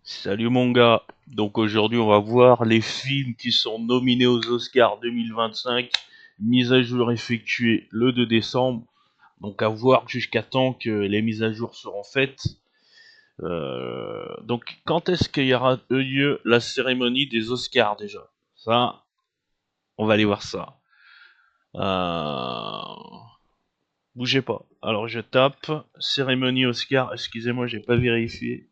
Salut mon gars, donc aujourd'hui on va voir les films qui sont nominés aux Oscars 2025, mise à jour effectuée le 2 décembre, donc à voir jusqu'à temps que les mises à jour seront faites. Donc quand est-ce qu'il y aura lieu la cérémonie des Oscars déjà? Ça, on va aller voir ça. Euh... Bougez pas. Alors je tape cérémonie Oscar, excusez-moi j'ai pas vérifié.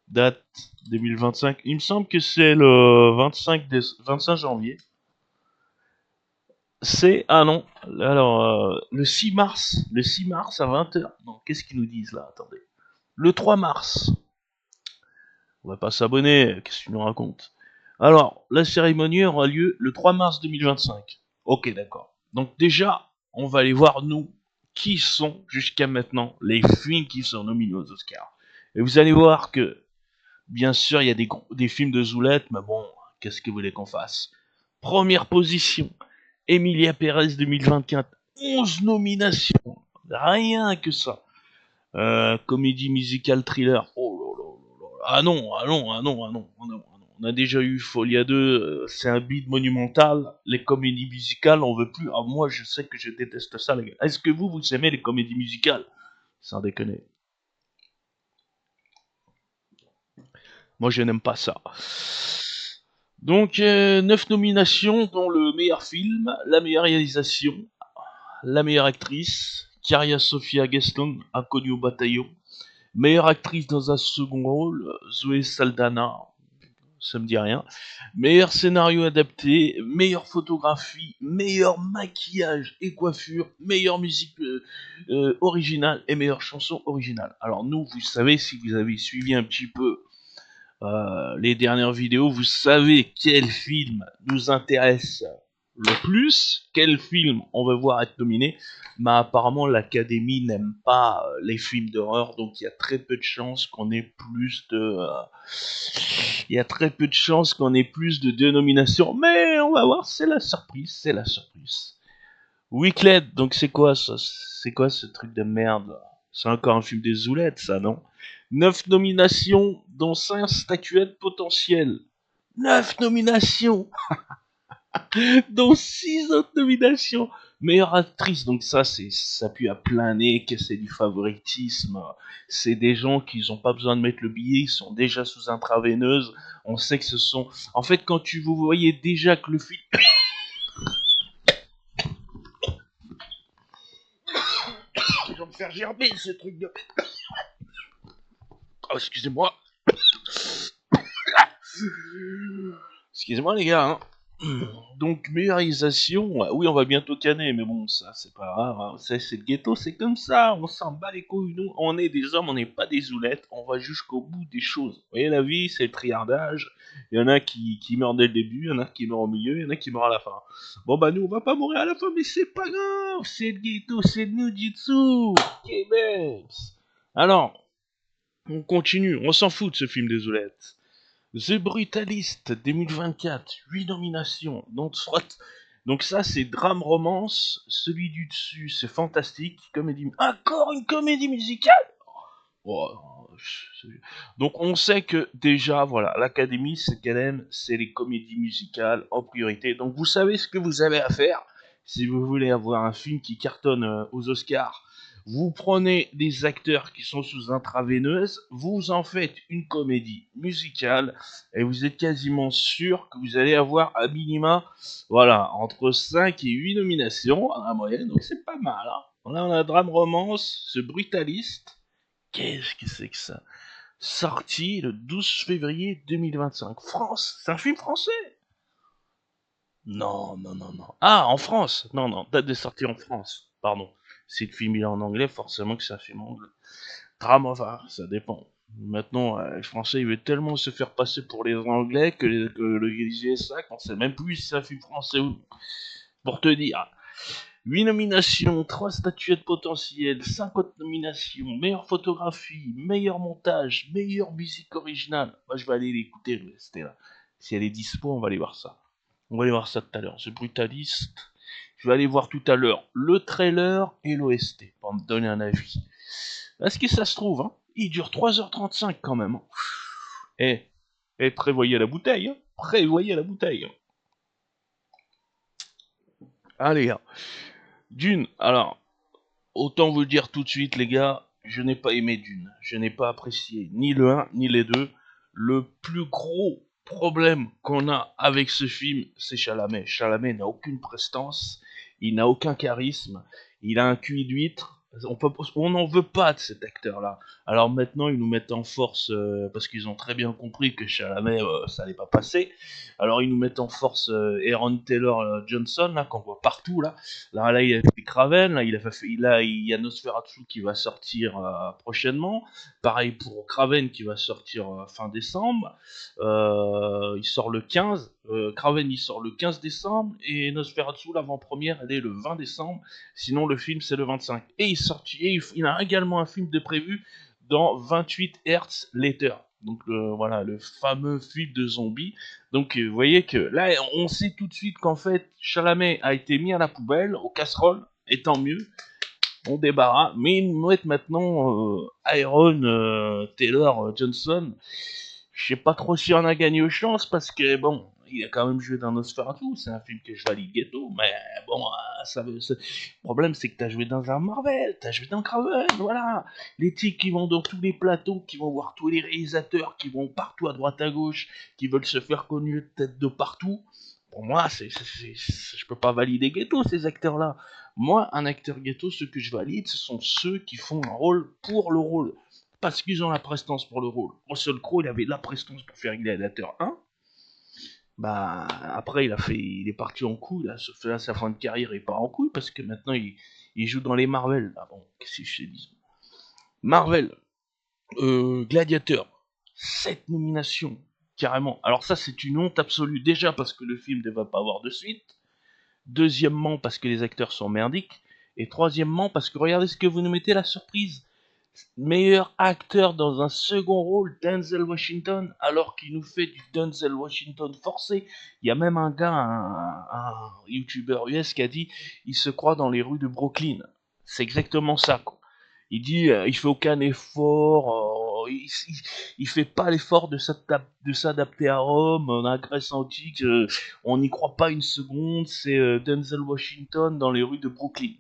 Date 2025. Il me semble que c'est le 25 janvier. C'est... Ah non. Alors, le 6 mars. Le 6 mars à 20h. Non, qu'est-ce qu'ils nous disent là? Attendez. Le 3 mars. On va pas s'abonner. Qu'est-ce que tu nous racontes? Alors, la cérémonie aura lieu le 3 mars 2025. Ok, d'accord. Donc déjà, on va aller voir, nous, qui sont jusqu'à maintenant les films qui sont nominés aux Oscars. Et vous allez voir que bien sûr, il y a des films de Zoulette, mais bon, qu'est-ce que vous voulez qu'on fasse? Première position, Emilia Pérez 2024, 11 nominations, rien que ça. Comédie musicale thriller, oh là là là là. Ah non, ah non, ah non, ah non, ah non, ah non. On a déjà eu Folia 2, c'est un bide monumental. Les comédies musicales, on veut plus. Ah, moi, je sais que je déteste ça, les gars. Est-ce que vous aimez les comédies musicales? Sans déconner. Moi, je n'aime pas ça. Donc, 9 nominations, dont le meilleur film, la meilleure réalisation, la meilleure actrice, Karia Sofia Gaston, inconnue au bataillon, meilleure actrice dans un second rôle, Zoé Saldana, ça me dit rien, meilleur scénario adapté, meilleure photographie, meilleur maquillage et coiffure, meilleure musique originale et meilleure chanson originale. Alors nous, vous savez, si vous avez suivi un petit peu les dernières vidéos, vous savez quel film nous intéresse le plus, quel film on veut voir être nominé, mais apparemment l'Académie n'aime pas les films d'horreur, donc il y a très peu de chances qu'on ait plus de... il y a très peu de chances qu'on ait plus de dénominations, mais on va voir, c'est la surprise, c'est la surprise. Wicked, donc c'est quoi ça? C'est quoi ce truc de merde? C'est encore un film des Zoulettes, ça, non? 9 nominations, dont 5 statuettes potentielles. 9 nominations, dont 6 autres nominations. Meilleure actrice, donc ça pue à plein nez que c'est du favoritisme. C'est des gens qui n'ont pas besoin de mettre le billet, ils sont déjà sous intraveineuse. On sait que ce sont... En fait, quand vous voyez déjà que le film... Ils vont me faire gerber, ce truc de... Oh, excusez-moi. Excusez-moi les gars, hein. Donc meilleure réalisation, oui on va bientôt canner, mais bon ça c'est pas grave, hein. C'est le ghetto, c'est comme ça, on s'en bat les couilles, nous on est des hommes, on n'est pas des zoulettes, on va jusqu'au bout des choses. Vous voyez la vie c'est le triardage, il y en a qui meurent dès le début, il y en a qui meurent au milieu, il y en a qui meurent à la fin. Bon bah nous on va pas mourir à la fin, mais c'est pas grave, c'est le ghetto, c'est le nujitsu, ok babes. Alors, on continue, on s'en fout de ce film des zoulettes. The Brutalist 2024, 8 nominations. Donc ça c'est drame romance, celui du dessus c'est fantastique, comédie... Encore une comédie musicale. Oh, donc on sait que déjà, voilà, l'Académie, ce qu'elle aime, c'est les comédies musicales en priorité. Donc vous savez ce que vous avez à faire si vous voulez avoir un film qui cartonne aux Oscars. Vous prenez des acteurs qui sont sous intraveineuse, vous en faites une comédie musicale, et vous êtes quasiment sûr que vous allez avoir à minima, voilà, entre 5 et 8 nominations à la moyenne, donc c'est pas mal. Hein. Là on a drame romance, ce brutaliste. Qu'est-ce que c'est que ça? Sorti le 12 février 2025. France, c'est un film français? Non, non, non, non. Ah, en France? Non, non, date de sortie en France. Pardon. Si le film est en anglais, forcément que c'est un film anglais. Drame, enfin, ça dépend. Maintenant, les Français, ils veulent tellement se faire passer pour les Anglais que les USA, qu'on sait même plus si c'est un film français ou non. Pour te dire. 8 nominations, 3 statuettes potentielles, 50 nominations, meilleure photographie, meilleur montage, meilleure musique originale. Moi, je vais aller l'écouter, rester là. Si elle est dispo, on va aller voir ça. On va aller voir ça tout à l'heure. The Brutalist. Je vais aller voir tout à l'heure le trailer et l'OST pour me donner un avis. Est-ce que ça se trouve, hein? Il dure 3h35 quand même. Hein. Eh, prévoyez la bouteille, hein. Prévoyez la bouteille. Allez, gars. Dune, alors, autant vous le dire tout de suite, les gars, je n'ai pas aimé Dune. Je n'ai pas apprécié ni le un ni les deux. Le plus gros problème qu'on a avec ce film, c'est Chalamet. Chalamet n'a aucune prestance, il n'a aucun charisme, il a un cul d'huître. On n'en veut pas de cet acteur-là. Alors maintenant, ils nous mettent en force parce qu'ils ont très bien compris que Chalamet, ça allait pas passer. Alors ils nous mettent en force Aaron Taylor Johnson, là, qu'on voit partout, là. Là, il a fait Kraven, là, il y a Nosferatu qui va sortir prochainement. Pareil pour Kraven qui va sortir fin décembre. Il sort le 15. Kraven il sort le 15 décembre et Nosferatu l'avant-première elle est le 20 décembre. Sinon le film c'est le 25. Et il a également un film de prévu dans 28 Hertz Later. Donc voilà, le fameux film de zombies. Donc vous voyez que là, on sait tout de suite qu'en fait, Chalamet a été mis à la poubelle, aux casseroles, et tant mieux, on débarrasse. Mais ils nous mettent maintenant Aaron Taylor Johnson. Je sais pas trop si on a gagné aux chances, parce que bon, il a quand même joué dans Nosferatu, c'est un film que je valide ghetto, mais bon, le problème c'est que t'as joué dans un Marvel, t'as joué dans Kraven, voilà. Les types qui vont dans tous les plateaux, qui vont voir tous les réalisateurs, qui vont partout à droite à gauche, qui veulent se faire connaître tête de partout. Pour moi, je peux pas valider ghetto ces acteurs-là. Moi, un acteur ghetto, ce que je valide, ce sont ceux qui font un rôle pour le rôle. Parce qu'ils ont la prestance pour le rôle. Russell Crowe, il avait la prestance pour faire Gladiator 1. Bah, après, il est parti en couille, là, sa fin de carrière, il part en couille, parce que maintenant, il joue dans les Marvel. Ah bon, qu'est-ce que je te dis Marvel, Gladiator, 7 nominations, carrément. Alors ça, c'est une honte absolue, déjà parce que le film ne va pas avoir de suite, deuxièmement, parce que les acteurs sont merdiques, et troisièmement, parce que regardez ce que vous nous mettez, la surprise. Meilleur acteur dans un second rôle, Denzel Washington, alors qu'il nous fait du Denzel Washington forcé. Il y a même un gars, un youtubeur US qui a dit il se croit dans les rues de Brooklyn. C'est exactement ça, quoi. Il dit il fait aucun effort, il fait pas l'effort de s'adapter à Rome, à la Grèce antique, on n'y croit pas une seconde, c'est Denzel Washington dans les rues de Brooklyn.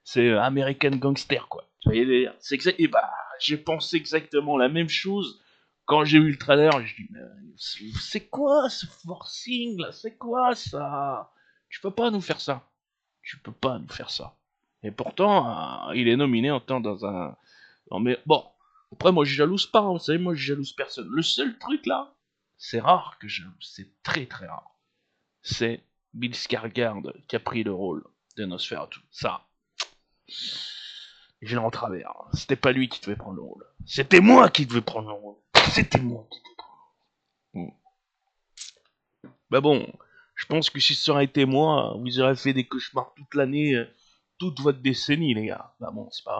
C'est American Gangster, quoi. Vous voyez, c'est exact. Et bah, j'ai pensé exactement la même chose quand j'ai vu le trailer. Je dis, mais c'est quoi ce forcing là? C'est quoi ça? Tu peux pas nous faire ça. Tu peux pas nous faire ça. Et pourtant, il est nominé en tant dans un. Non mais bon. Après, moi, je jalouse pas. Hein. Vous savez, moi, je jalouse personne. Le seul truc là, c'est rare que je jalouse. C'est très très rare. C'est Bill Skarsgård qui a pris le rôle de Nosferatu. Ça, j'ai en travers. C'était pas lui qui devait prendre le rôle. C'était moi qui devais prendre le rôle. C'était moi qui devais prendre le rôle. Bah bon, je pense que si ça aurait été moi, vous auriez fait des cauchemars toute l'année, toute votre décennie, les gars. Bah bon, c'est pas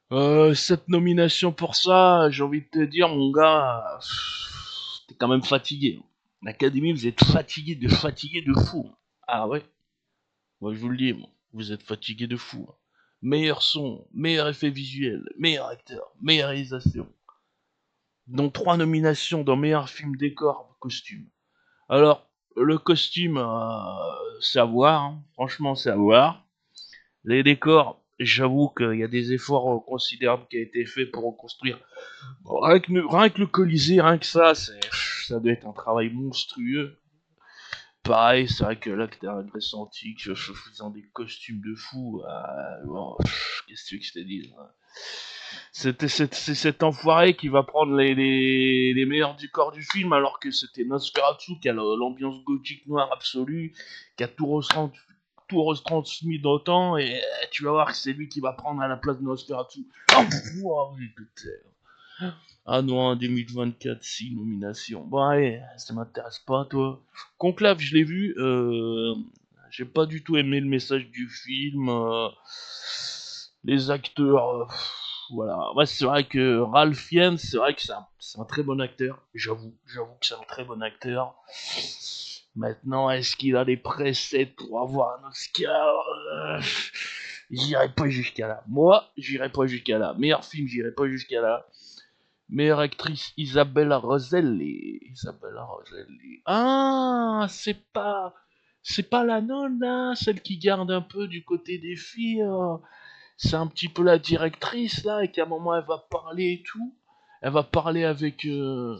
grave. Cette nomination pour ça, j'ai envie de te dire, mon gars, t'es quand même fatigué. L'Académie, vous êtes fatigué de fou. Ah ouais. Moi, je vous le dis, moi, vous êtes fatigué de fou. Meilleur son, meilleur effet visuel, meilleur acteur, meilleure réalisation. Donc 3 nominations dans meilleur film décor, costume. Alors, le costume, c'est à voir, hein. Franchement, c'est à voir. Les décors, j'avoue qu'il y a des efforts considérables qui ont été faits pour reconstruire. Bon, rien que le Colisée, rien que ça doit être un travail monstrueux. Pareil, c'est vrai que là, que t'es un Grèce antique, faisant des costumes de fou, bon, qu'est-ce que tu veux que je te dise hein. C'est cet enfoiré qui va prendre les meilleurs du corps du film, alors que c'était Nosferatu qui a l'ambiance gothique noire absolue, qui a tout retransmis d'autant, et tu vas voir que c'est lui qui va prendre à la place de Nosferatu. Oh, oui, putain. Ah non, en 2024, 6 nominations. Bon, allez, ça m'intéresse pas, toi. Conclave, je l'ai vu. J'ai pas du tout aimé le message du film. Les acteurs, voilà. Ouais, c'est vrai que Ralph Fiennes, c'est vrai que c'est un très bon acteur. J'avoue que c'est un très bon acteur. Maintenant, est-ce qu'il a les presets pour avoir un Oscar J'irai pas jusqu'à là. Moi, j'irai pas jusqu'à là. Meilleur film, j'irai pas jusqu'à là. Meilleure actrice, Isabella Roselli. Isabella Roselli. Ah, c'est pas la nonne là, celle qui garde un peu du côté des filles. C'est un petit peu la directrice là, et qu'à un moment elle va parler et tout. Elle va parler avec le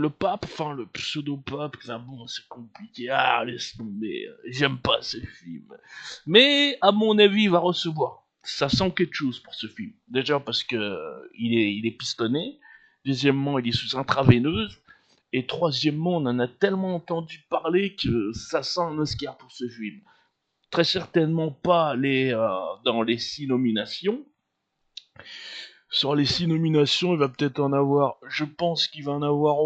pape, enfin le pseudo-pape. Là, bon, c'est compliqué. Ah, laisse tomber. J'aime pas ce film. Mais à mon avis, il va recevoir. Ça sent quelque chose pour ce film. Déjà parce que il est pistonné. Deuxièmement, il est sous intraveineuse. Et troisièmement, on en a tellement entendu parler que ça sent un Oscar pour ce film. Très certainement pas dans les 6 nominations. Sur les 6 nominations, il va peut-être en avoir. Je pense qu'il va en avoir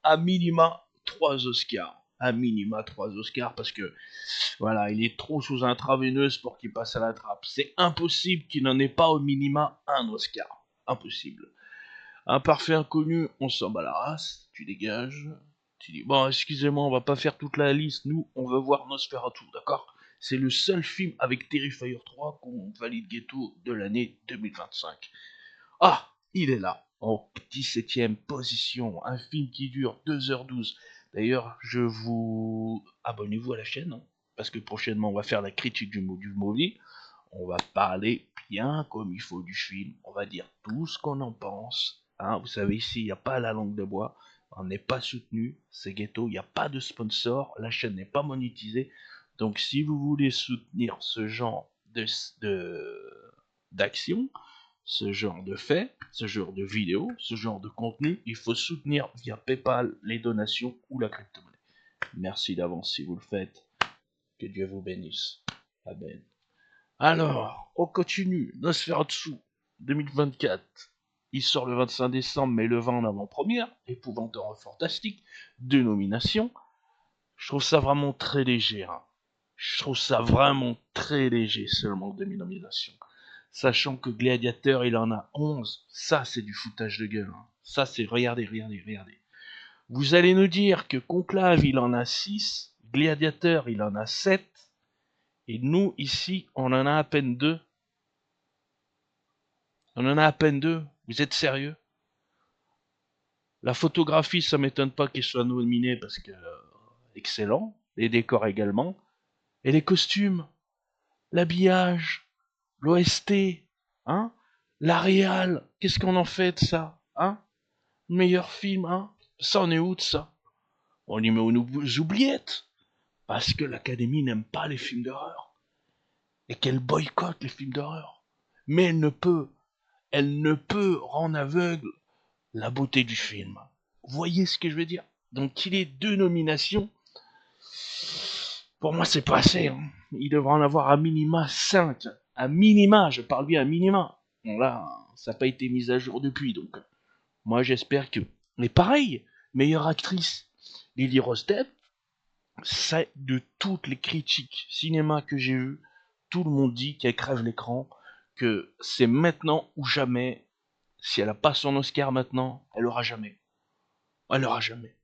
à minima 3 Oscars. À minima 3 Oscars parce que voilà, il est trop sous intraveineuse pour qu'il passe à la trappe. C'est impossible qu'il n'en ait pas au minima un Oscar. Impossible. Un parfait inconnu, on s'en bat la race, tu dégages. Tu dis, bon, excusez-moi, on va pas faire toute la liste, nous, on veut voir Nosferatu, d'accord? C'est le seul film avec Terrifier 3 qu'on valide ghetto de l'année 2025. Ah, il est là, en 17ème position, un film qui dure 2h12. D'ailleurs, abonnez-vous à la chaîne, hein, parce que prochainement, on va faire la critique du movie. On va parler bien comme il faut du film. On va dire tout ce qu'on en pense. Hein, vous savez, ici, il n'y a pas la langue de bois. On n'est pas soutenu. C'est ghetto. Il n'y a pas de sponsor. La chaîne n'est pas monétisée. Donc, si vous voulez soutenir ce genre d'action, ce genre de fait, ce genre de vidéo, ce genre de contenu, il faut soutenir via PayPal les donations ou la crypto-monnaie. Merci d'avance si vous le faites. Que Dieu vous bénisse. Amen. Alors, on continue. Nosferatu 2024. Il sort le 25 décembre, mais le 20 en avant-première. Épouvanteur fantastique. 2 nominations. Je trouve ça vraiment très léger. Hein. Je trouve ça vraiment très léger, seulement 2 nominations. Sachant que Gladiateur, il en a 11. Ça, c'est du foutage de gueule. Hein. Ça, c'est... Regardez. Vous allez nous dire que Conclave, il en a 6. Gladiateur, il en a 7. Et nous, ici, on en a à peine 2. On en a à peine 2. Vous êtes sérieux? La photographie, ça m'étonne pas qu'il soit nominé parce que excellent. Les décors également. Et les costumes, l'habillage, l'OST, hein? La réal, qu'est-ce qu'on en fait de ça? Hein? Meilleur film, hein? Ça en est où de ça? On y met aux oubliettes. Parce que l'Académie n'aime pas les films d'horreur. Et qu'elle boycotte les films d'horreur. Mais elle ne peut rendre aveugle la beauté du film. Vous voyez ce que je veux dire? Donc qu'il ait 2 nominations, pour moi c'est pas assez. Hein. Il devrait en avoir à minima 5. À minima, je parle bien à minima. Bon là, ça n'a pas été mis à jour depuis, donc moi j'espère que... Mais pareil, meilleure actrice, Lily Rose Depp, c'est de toutes les critiques cinéma que j'ai eues, tout le monde dit qu'elle crève l'écran, que c'est maintenant ou jamais. Si elle a pas son Oscar maintenant, elle aura jamais. Elle aura jamais.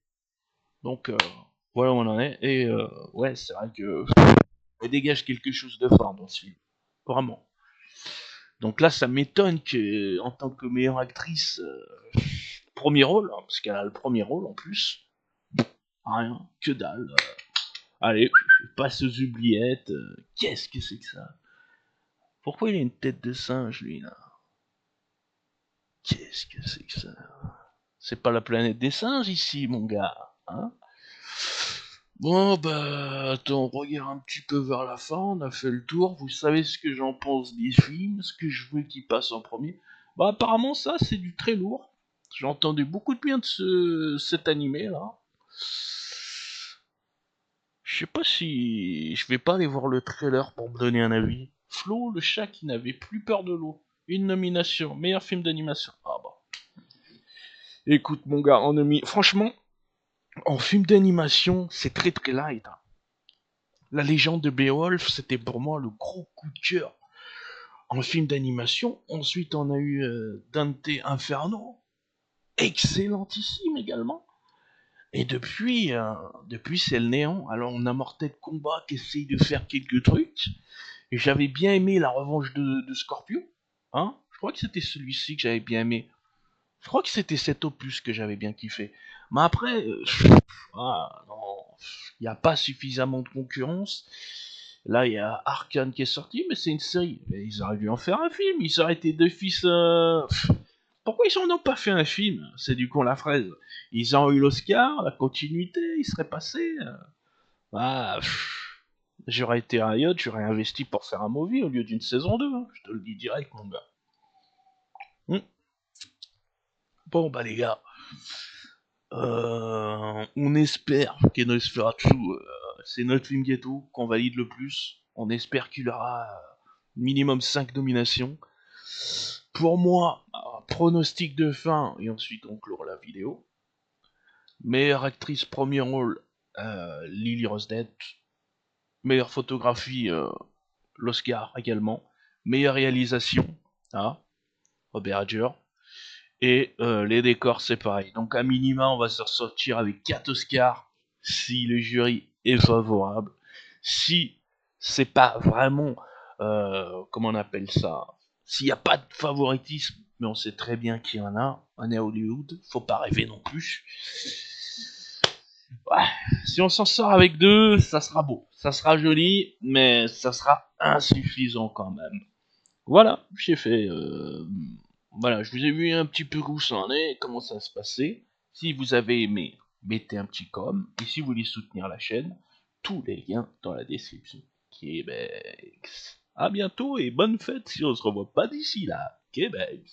Donc voilà où on en est. Et ouais, c'est vrai que elle dégage quelque chose de fort dans ce film. Vraiment. Donc là, ça m'étonne que en tant que meilleure actrice, premier rôle, hein, parce qu'elle a le premier rôle en plus. Rien, que dalle. Allez, passe aux oubliettes. Qu'est-ce que c'est que ça? Pourquoi il a une tête de singe, lui, là? Qu'est-ce que c'est que ça? C'est pas la planète des singes ici, mon gars. Hein? Bon, bah, attends, on regarde un petit peu vers la fin, on a fait le tour, vous savez ce que j'en pense des films, ce que je veux qu'il passe en premier. Bah, apparemment, ça, c'est du très lourd. J'ai entendu beaucoup de bien de cet animé, là. Je sais pas si je vais pas aller voir le trailer pour me donner un avis. Flo, le chat qui n'avait plus peur de l'eau. Une nomination, meilleur film d'animation. Ah bah. Écoute, mon gars, franchement, en film d'animation, c'est très très light. Hein. La légende de Beowulf, c'était pour moi le gros coup de cœur en film d'animation. Ensuite, on a eu Dante Inferno, excellentissime également. Et depuis c'est le néant. Alors on a Mortel Kombat qui essaye de faire quelques trucs. Et j'avais bien aimé la revanche de Scorpio. Hein, je crois que c'était celui-ci que j'avais bien aimé. Je crois que c'était cet opus que j'avais bien kiffé. Mais après, non, il n'y a pas suffisamment de concurrence. Là, il y a Arcane qui est sorti, mais c'est une série. Mais ils auraient dû en faire un film. Ils auraient été deux fils. Pourquoi ils en ont pas fait un film? C'est du con la fraise. Ils ont eu l'Oscar, la continuité, ils seraient passés. Ah, j'aurais été Riot, j'aurais investi pour faire un movie au lieu d'une saison 2. Hein. Je te le dis direct, mon gars. Hmm. Bon, bah les gars, on espère qu'Enosferatu, c'est notre film ghetto, qu'on valide le plus. On espère qu'il aura minimum 5 nominations. Pour moi, pronostic de fin, et ensuite on clore la vidéo. Meilleure actrice premier rôle, Lily Rose Depp. Meilleure photographie, l'Oscar également. Meilleure réalisation, hein, Robert Adger. Et les décors, c'est pareil. Donc à minima, on va se ressortir avec 4 Oscars si le jury est favorable. Si c'est pas vraiment, comment on appelle ça, s'il n'y a pas de favoritisme, mais on sait très bien qu'il y en a, on est à Hollywood, faut pas rêver non plus. Ouais, si on s'en sort avec 2, ça sera beau, ça sera joli, mais ça sera insuffisant quand même. Voilà, j'ai fait. Voilà, je vous ai vu un petit peu où ça en est, comment ça se passait. Si vous avez aimé, mettez un petit com. Et si vous voulez soutenir la chaîne, tous les liens dans la description. Québec. À bientôt et bonne fête si on se revoit pas d'ici là. Québec.